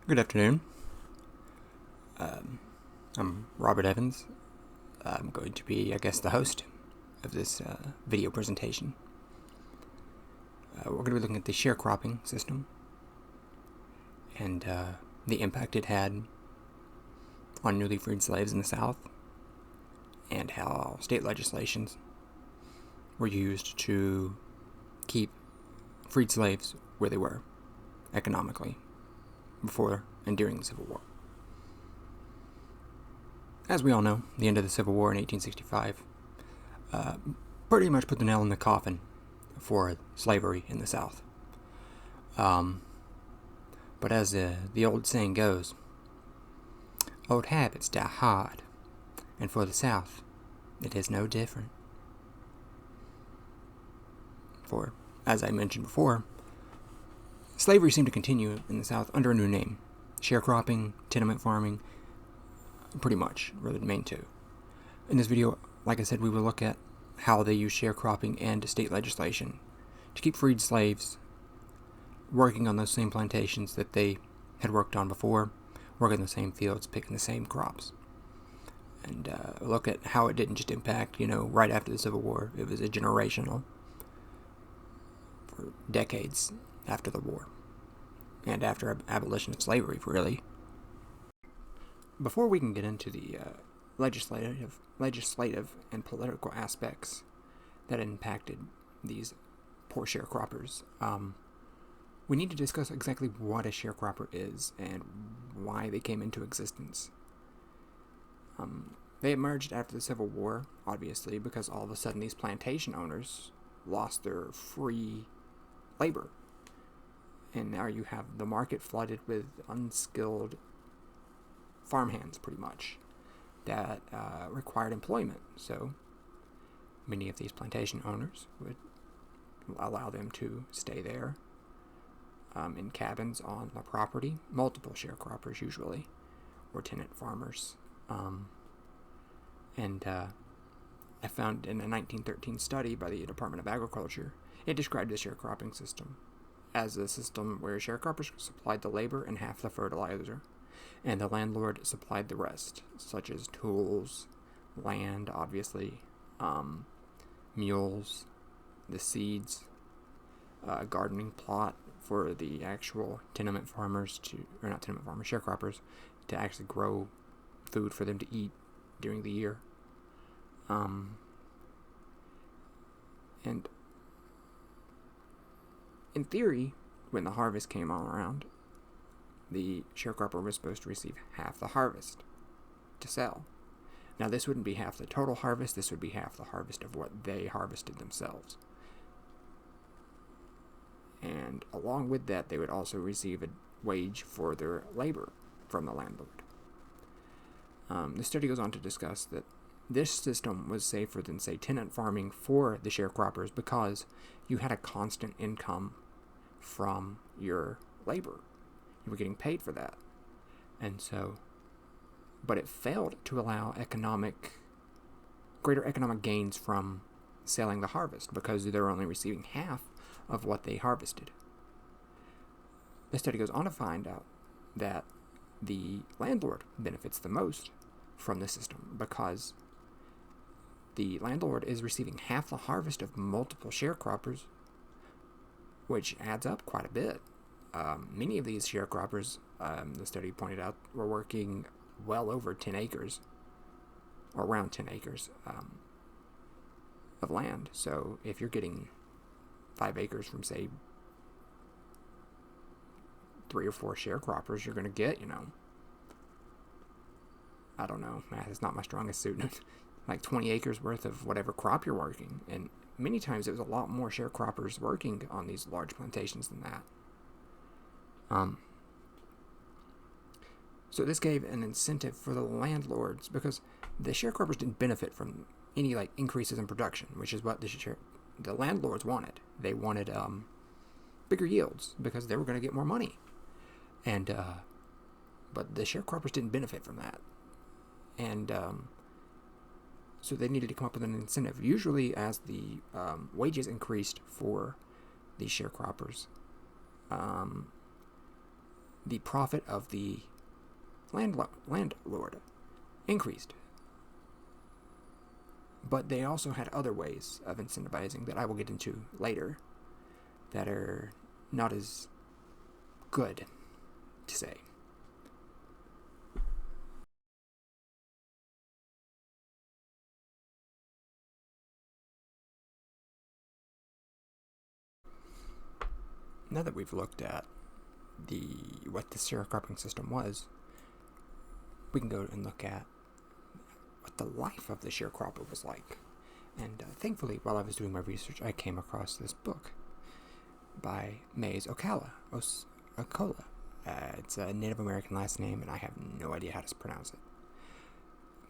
Good afternoon. I'm Robert Evans. I'm going to be, the host of this video presentation. We're going to be looking at the sharecropping system and the impact it had on newly freed slaves in the South, and how state legislations were used to keep freed slaves where they were economically before and during the Civil War. As we all know, the end of the Civil War in 1865 pretty much put the nail in the coffin for slavery in the South. But as the old saying goes, old habits die hard, and for the South, it is no different. For, as I mentioned before, slavery seemed to continue in the South under a new name. Sharecropping, tenement farming, pretty much were the main two. In this video, like I said, we will look at how they use sharecropping and state legislation to keep freed slaves working on those same plantations that they had worked on before, working the same fields, picking the same crops. And look at how it didn't just impact, right after the Civil War. It was a generational for decades after the war and after abolition of slavery, really. Before we can get into the legislative and political aspects that impacted these poor sharecroppers, we need to discuss exactly what a sharecropper is and why they came into existence. They emerged after the Civil War, obviously, because all of a sudden these plantation owners lost their free labor. And now you have the market flooded with unskilled farmhands, pretty much, that required employment. So many of these plantation owners would allow them to stay there in cabins on the property, multiple sharecroppers usually, or tenant farmers. I found in a 1913 study by the Department of Agriculture, it described the sharecropping system as a system where sharecroppers supplied the labor and half the fertilizer, and the landlord supplied the rest, such as tools, land, obviously, mules, the seeds, gardening plot for the actual sharecroppers, to actually grow food for them to eat during the year. And in theory, when the harvest came all around, the sharecropper was supposed to receive half the harvest to sell. Now, this wouldn't be half the total harvest, this would be half the harvest of what they harvested themselves. And along with that, they would also receive a wage for their labor from the landlord. The study goes on to discuss that this system was safer than, say, tenant farming for the sharecroppers because you had a constant income from your labor. You were getting paid for that. And so, but it failed to allow greater economic gains from selling the harvest because they were only receiving half of what they harvested. The study goes on to find out that the landlord benefits the most from the system because the landlord is receiving half the harvest of multiple sharecroppers, which adds up quite a bit. Many of these sharecroppers, the study pointed out, were working well over 10 acres, or around 10 acres of land. So if you're getting 5 acres from, say, 3 or 4 sharecroppers, you're going to get, I don't know, math is not my strongest suit, like 20 acres worth of whatever crop you're working. And many times it was a lot more sharecroppers working on these large plantations than that. So this gave an incentive for the landlords because the sharecroppers didn't benefit from any increases in production, which is what the landlords wanted. They wanted bigger yields because they were going to get more money, but the sharecroppers didn't benefit from that, and so they needed to come up with an incentive. Usually, as the wages increased for the sharecroppers, the profit of the landlord increased. But they also had other ways of incentivizing that I will get into later that are not as good to say. Now that we've looked at what the sharecropping system was, we can go and look at what the life of the sharecropper was like. And thankfully, while I was doing my research, I came across this book by Mays Okola. It's a Native American last name, and I have no idea how to pronounce it.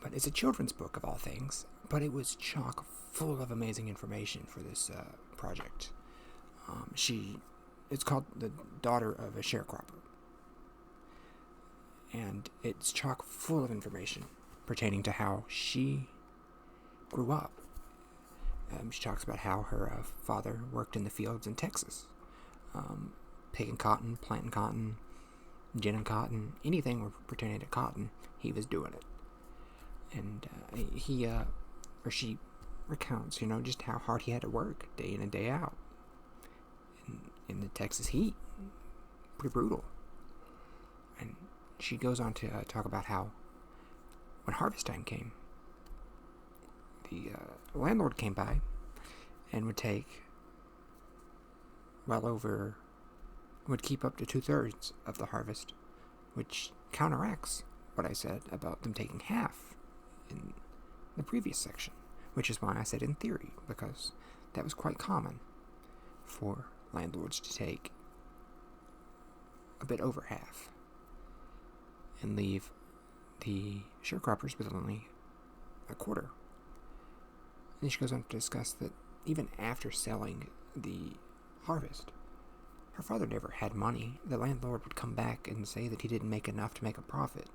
But it's a children's book of all things, but it was chock full of amazing information for this project. It's called The Daughter of a Sharecropper. And it's chock full of information pertaining to how she grew up. She talks about how her father worked in the fields in Texas, picking cotton, planting cotton, ginning cotton, anything pertaining to cotton, he was doing it. And she recounts, just how hard he had to work day in and day out in the Texas heat. Pretty brutal. And she goes on to talk about how when harvest time came, the landlord came by and would keep up to 2/3 of the harvest, which counteracts what I said about them taking half in the previous section, which is why I said in theory, because that was quite common for landlords to take a bit over half and leave the sharecroppers with only a quarter. And she goes on to discuss that even after selling the harvest, her father never had money. The landlord would come back and say that he didn't make enough to make a profit.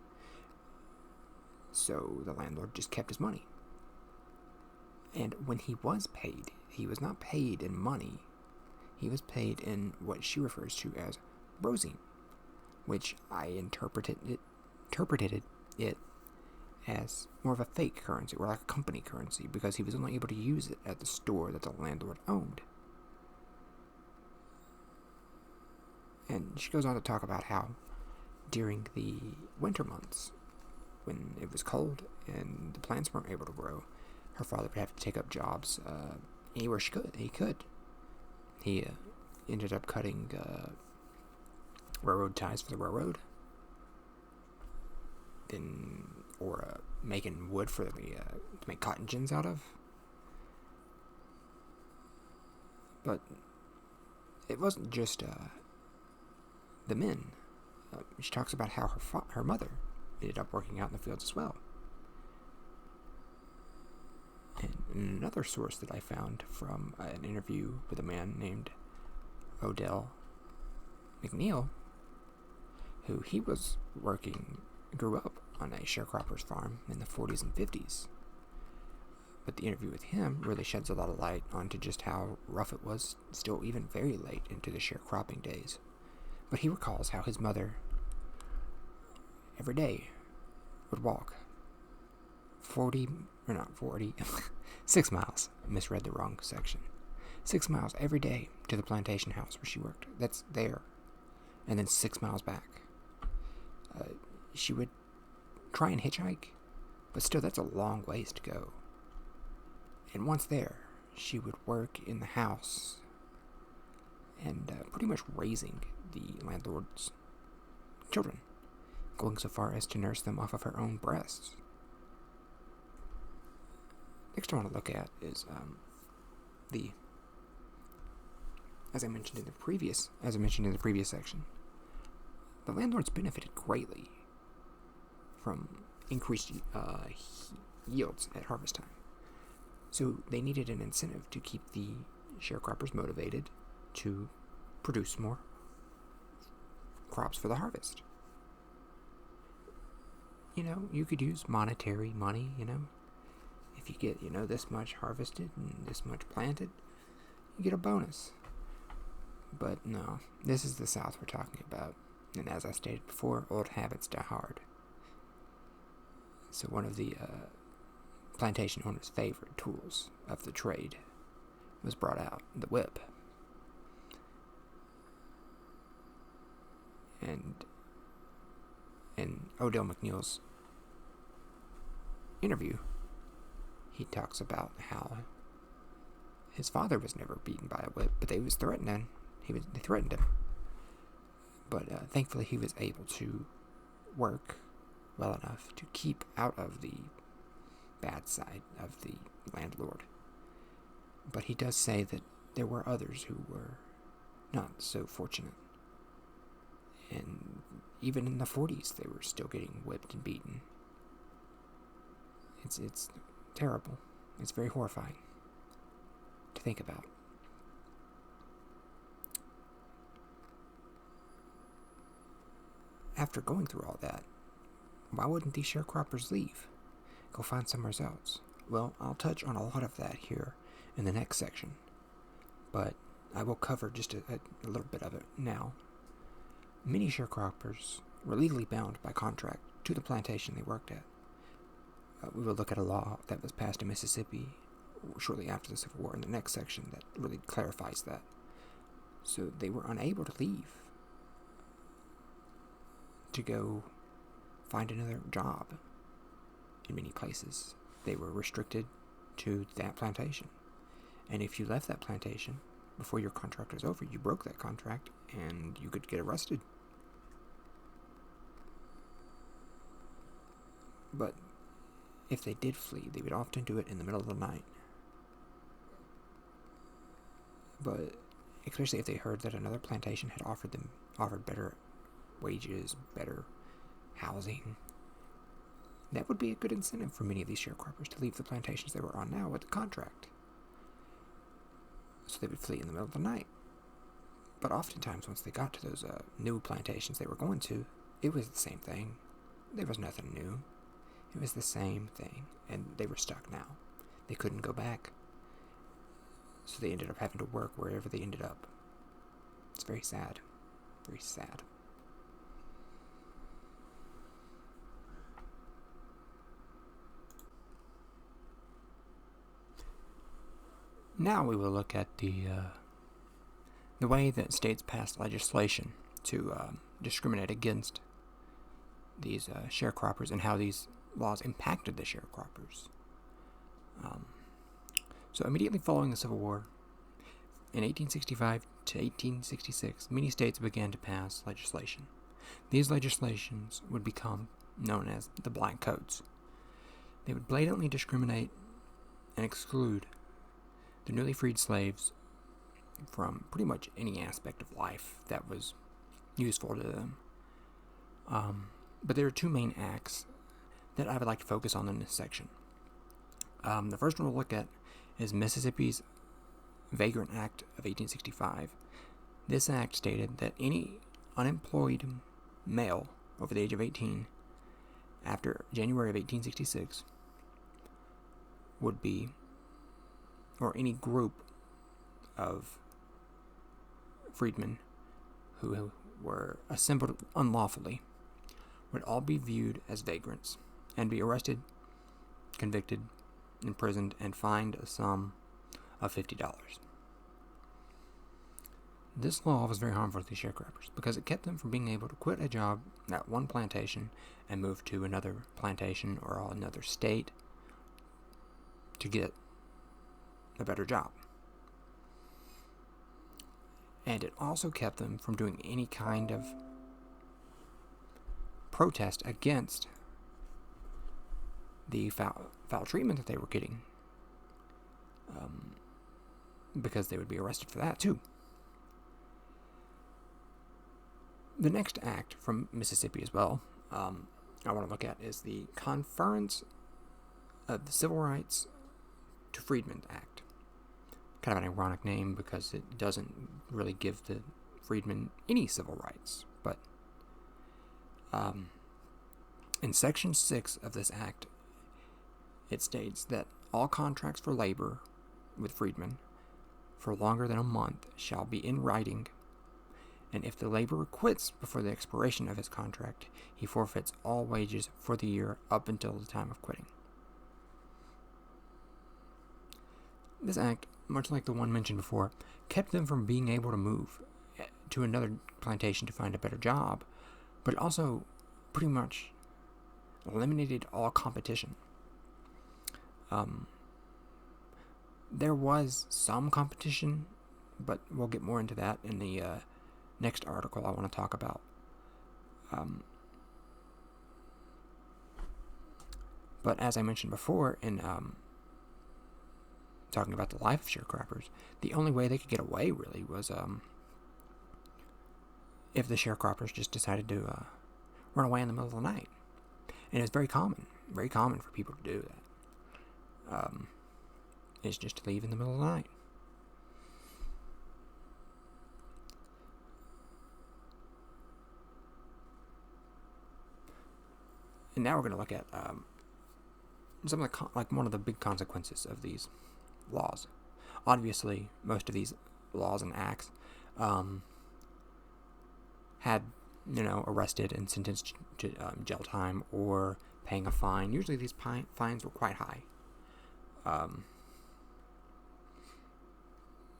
So the landlord just kept his money. And when he was paid, he was not paid in money. He was paid in what she refers to as brosine, which I interpreted it as more of a fake currency, or like a company currency, because he was only able to use it at the store that the landlord owned. And she goes on to talk about how during the winter months, when it was cold and the plants weren't able to grow, her father would have to take up jobs anywhere he could. He ended up cutting railroad ties for the railroad, or making wood for to make cotton gins out of. But it wasn't just the men. She talks about how her mother ended up working out in the fields as well. And another source that I found from an interview with a man named Odell McNeil, who grew up on a sharecropper's farm in the 40s and 50s. But the interview with him really sheds a lot of light onto just how rough it was still even very late into the sharecropping days. But he recalls how his mother every day would walk 6 miles. I misread the wrong section. 6 miles every day to the plantation house where she worked. That's there. And then 6 miles back. She would try and hitchhike, but still that's a long ways to go. And once there, she would work in the house and pretty much raising the landlord's children, going so far as to nurse them off of her own breasts. Next I want to look at is as I mentioned in the previous section, the landlords benefited greatly from increased yields at harvest time. So they needed an incentive to keep the sharecroppers motivated to produce more crops for the harvest. You could use monetary money, If you get, this much harvested and this much planted, you get a bonus. But no, this is the South we're talking about. And as I stated before, old habits die hard. So one of the plantation owner's favorite tools of the trade was brought out, the whip. And in Odell McNeil's interview, he talks about how his father was never beaten by a whip, but they threatened him. But thankfully he was able to work well enough to keep out of the bad side of the landlord. But he does say that there were others who were not so fortunate. And even in the 40s, they were still getting whipped and beaten. It's terrible. It's very horrifying to think about. After going through all that, why wouldn't these sharecroppers leave? Go find somewhere else? Well, I'll touch on a lot of that here in the next section, but I will cover just a little bit of it now. Many sharecroppers were legally bound by contract to the plantation they worked at. We will look at a law that was passed in Mississippi shortly after the Civil War in the next section that really clarifies that. So they were unable to leave to go find another job in many places. They were restricted to that plantation. And if you left that plantation before your contract was over, you broke that contract and you could get arrested. But if they did flee, they would often do it in the middle of the night. But especially if they heard that another plantation had offered better wages, better housing, that would be a good incentive for many of these sharecroppers to leave the plantations they were on now with the contract. So they would flee in the middle of the night. But oftentimes, once they got to those new plantations they were going to, it was the same thing. There was nothing new. It was the same thing, and they were stuck now. They couldn't go back. So they ended up having to work wherever they ended up. It's very sad. Very sad. Now we will look at the way that states passed legislation to discriminate against these sharecroppers and how these laws impacted the sharecroppers. So immediately following the Civil War, in 1865 to 1866, many states began to pass legislation. These legislations would become known as the Black Codes. They would blatantly discriminate and exclude the newly freed slaves from pretty much any aspect of life that was useful to them. But there are two main acts that I would like to focus on in this section. The first one we'll look at is Mississippi's Vagrant Act of 1865. This act stated that any unemployed male over the age of 18 after January of 1866 would be, or any group of freedmen who were assembled unlawfully, would all be viewed as vagrants and be arrested, convicted, imprisoned, and fined a sum of $50. This law was very harmful to the sharecroppers because it kept them from being able to quit a job at one plantation and move to another plantation or another state to get a better job. And it also kept them from doing any kind of protest against the foul treatment that they were getting, because they would be arrested for that too. The next act from Mississippi as well, I want to look at is the Conference of the Civil Rights to Freedmen Act. Kind of an ironic name because it doesn't really give the freedmen any civil rights, but in Section 6 of this act, it states that all contracts for labor with freedmen for longer than a month shall be in writing and if the laborer quits before the expiration of his contract, he forfeits all wages for the year up until the time of quitting. This act, much like the one mentioned before, kept them from being able to move to another plantation to find a better job, but it also pretty much eliminated all competition. There was some competition, but we'll get more into that in the next article I want to talk about. But as I mentioned before, in talking about the life of sharecroppers, the only way they could get away really was if the sharecroppers just decided to run away in the middle of the night. And it's very common for people to do that. Is just to leave in the middle of the night. And now we're going to look at some of the one of the big consequences of these laws. Obviously, most of these laws and acts had arrested and sentenced to jail time or paying a fine. Usually, these fines were quite high.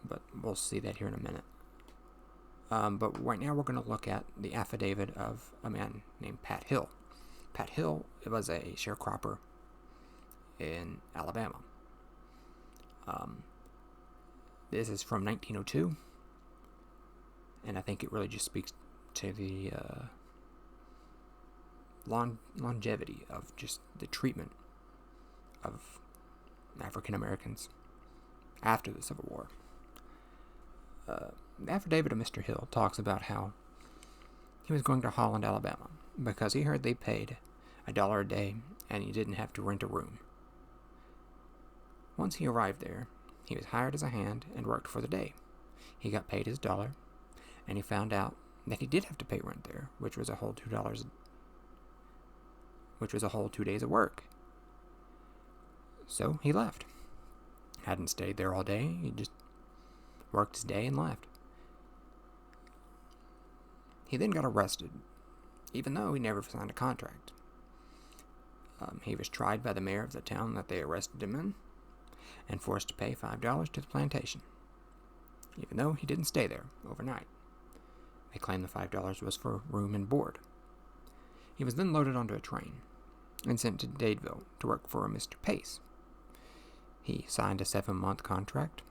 But we'll see that here in a minute. But right now we're going to look at the affidavit of a man named Pat Hill. Pat Hill was a sharecropper in Alabama. This is from 1902, and I think it really just speaks to the longevity of just the treatment of African Americans after the Civil War. The affidavit of Mr. Hill talks about how he was going to Holland, Alabama, because he heard they paid $1 a day and he didn't have to rent a room. Once he arrived there, he was hired as a hand and worked for the day. He got paid his $1, and he found out that he did have to pay rent there, which was a whole $2, which was a whole 2 days of work. So he left. Hadn't stayed there all day. He just worked his day and left. He then got arrested, even though he never signed a contract. He was tried by the mayor of the town that they arrested him in and forced to pay $5 to the plantation, even though he didn't stay there overnight. They claimed the $5 was for room and board. He was then loaded onto a train and sent to Dadeville to work for a Mr. Pace. He signed a 7-month contract,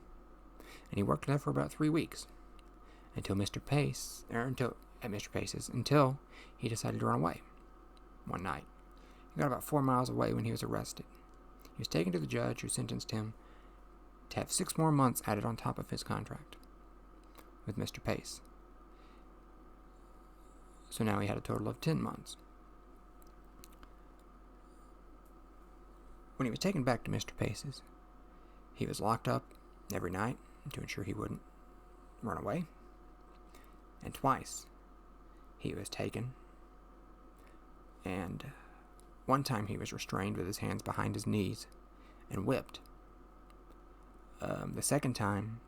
and he worked there for about 3 weeks until Mr. Pace's until he decided to run away one night. He got about 4 miles away when he was arrested. He was taken to the judge, who sentenced him to have 6 more months added on top of his contract with Mr. Pace. So now he had a total of 10 months. When he was taken back to Mr. Pace's, he was locked up every night to ensure he wouldn't run away. And twice he was taken, and one time he was restrained with his hands behind his knees and whipped. The second time,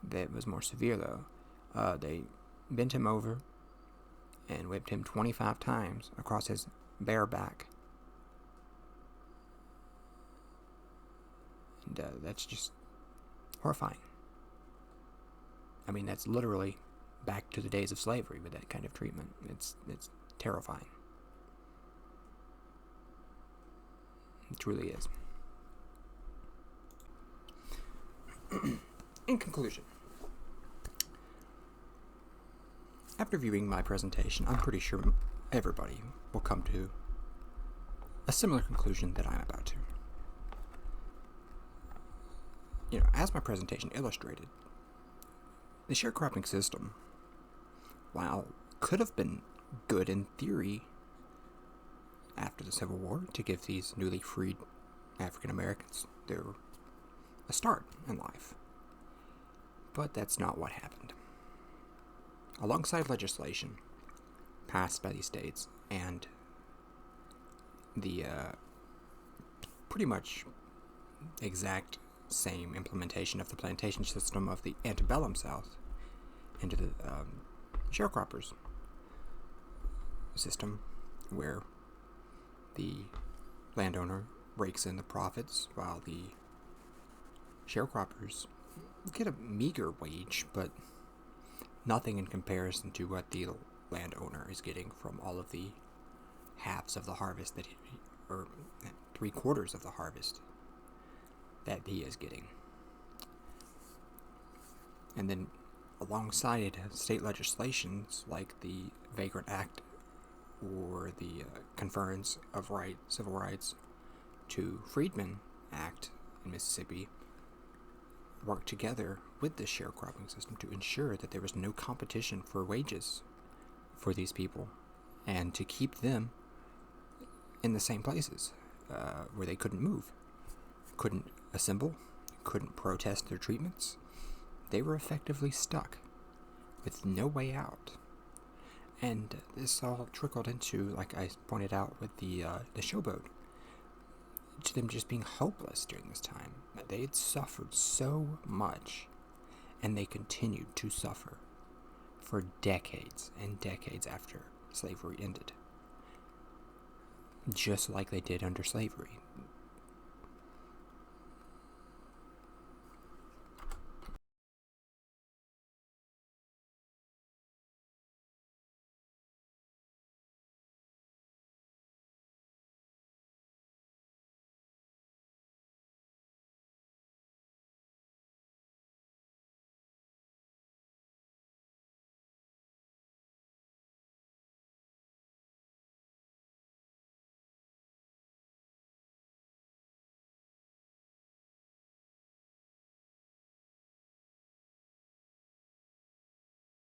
that was more severe though. They bent him over and whipped him 25 times across his bare back. And that's just horrifying. I mean, that's literally back to the days of slavery with that kind of treatment. It's terrifying. It truly is. In conclusion, after viewing my presentation, I'm pretty sure everybody will come to a similar conclusion that I'm about to. As my presentation illustrated, the sharecropping system, while could have been good in theory after the Civil War to give these newly freed African Americans a start in life, but that's not what happened. Alongside legislation passed by these states and the pretty much exact same implementation of the plantation system of the antebellum South into the sharecroppers system, where the landowner rakes in the profits while the sharecroppers get a meager wage, but nothing in comparison to what the landowner is getting from all of the halves of the harvest or 3/4 of the harvest that he is getting. And then alongside state legislations like the Vagrant Act or the Conference of Civil Rights to Freedmen Act in Mississippi, worked together with the sharecropping system to ensure that there was no competition for wages for these people and to keep them in the same places where they couldn't move, couldn't assemble, couldn't protest their treatments. They were effectively stuck with no way out. And this all trickled into, like I pointed out with the showboat, to them just being hopeless during this time. They had suffered so much, and they continued to suffer for decades and decades after slavery ended. Just like they did under slavery.